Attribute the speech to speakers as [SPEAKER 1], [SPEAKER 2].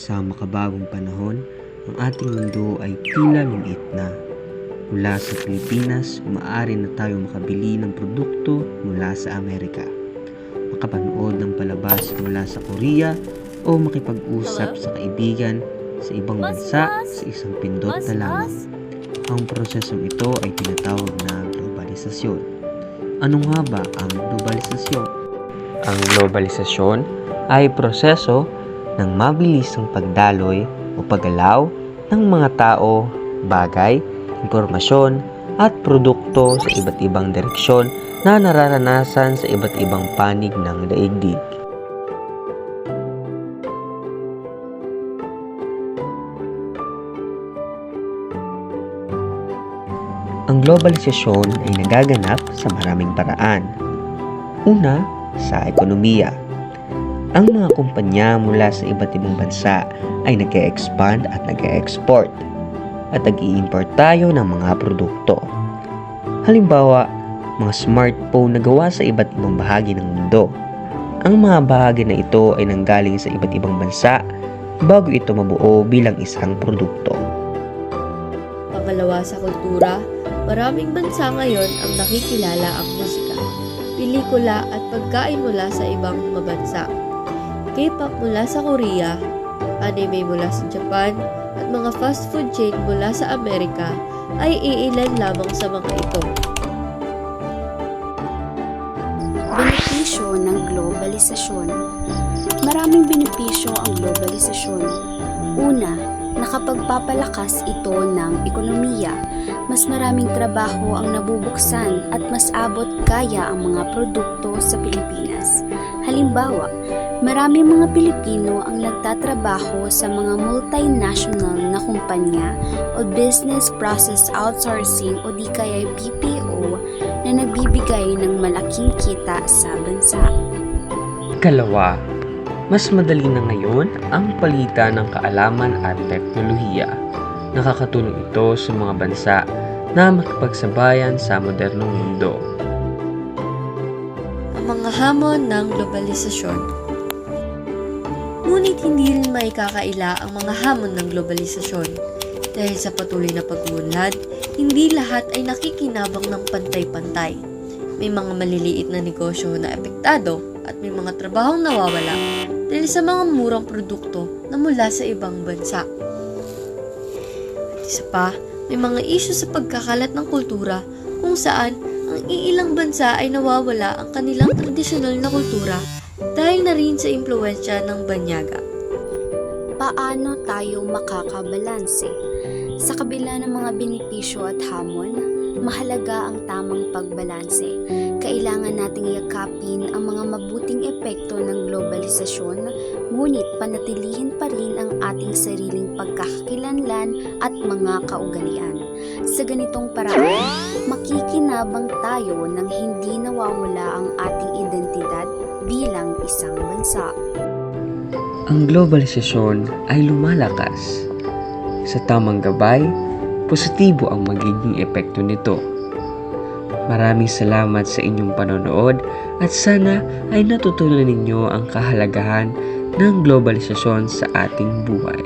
[SPEAKER 1] Sa makabagong panahon, ang ating mundo ay tila lumiit na. Mula sa Pilipinas, maaari na tayo makabili ng produkto mula sa Amerika, makapanood ng palabas mula sa Korea, o makipag-usap sa kaibigan sa ibang bansa sa isang pindot na lamang. Ang prosesong ito ay tinatawag na globalisasyon. Ano nga ba ang globalisasyon? Ang globalisasyon ay proseso ng mabilisang pagdaloy o paggalaw ng mga tao, bagay, impormasyon at produkto sa iba't ibang direksyon na nararanasan sa iba't ibang panig ng daigdig. Ang globalisasyon ay nagaganap sa maraming paraan. Una, sa ekonomiya. Ang mga kumpanya mula sa iba't ibang bansa ay nag-e-expand at nag-e-export at nag-i-import tayo ng mga produkto. Halimbawa, mga smartphone na gawa sa iba't ibang bahagi ng mundo. Ang mga bahagi na ito ay nanggaling sa iba't ibang bansa bago ito mabuo bilang isang produkto.
[SPEAKER 2] Pangalawa, sa kultura, maraming bansa ngayon ang nakikilala ang musika, pelikula at pagkain mula sa ibang mga bansa. K-pop mula sa Korea, anime mula sa Japan, at mga fast food chain mula sa Amerika ay iilan lamang sa mga ito.
[SPEAKER 3] Benepisyo ng globalisasyon. Maraming benepisyo ang globalisasyon. Una, nakapagpapalakas ito ng ekonomiya. Mas maraming trabaho ang nabubuksan at mas abot kaya ang mga produkto sa Pilipinas. Halimbawa, maraming mga Pilipino ang nagtatrabaho sa mga multinational na kumpanya o business process outsourcing o di kaya BPO na nagbibigay ng malaking kita sa bansa.
[SPEAKER 1] Ikalawa, mas madali na ngayon ang palitan ng kaalaman at teknolohiya. Nakakatulong ito sa mga bansa na makipagsabayan sa modernong mundo.
[SPEAKER 2] Ang mga hamon ng globalisasyon. Ngunit hindi rin maikakaila ang mga hamon ng globalisasyon. Dahil sa patuloy na pag-uunlad, hindi lahat ay nakikinabang ng pantay-pantay. May mga maliliit na negosyo na apektado at may mga trabahong nawawala dahil sa mga murang produkto na mula sa ibang bansa. At isa pa, may mga isyu sa pagkakalat ng kultura kung saan ang iilang bansa ay nawawala ang kanilang tradisyonal na kultura dahil na rin sa impluwensya ng banyaga.
[SPEAKER 3] Paano tayo makakabalanse? Sa kabila ng mga benepisyo at hamon, mahalaga ang tamang pagbalanse. Kailangan nating yakapin ang mga mabuting epekto ng globalisasyon, ngunit panatilihin pa rin ang ating sariling pagkakakilanlan at mga kaugalian. Sa ganitong paraan, makikinabang tayo nang hindi nawawala ang ating identidad bilang isang bansa.
[SPEAKER 1] Ang globalisasyon ay lumalakas. Sa tamang gabay, positibo ang magiging epekto nito. Maraming salamat sa inyong panonood at sana ay natutunan ninyo ang kahalagahan ng globalisasyon sa ating buhay.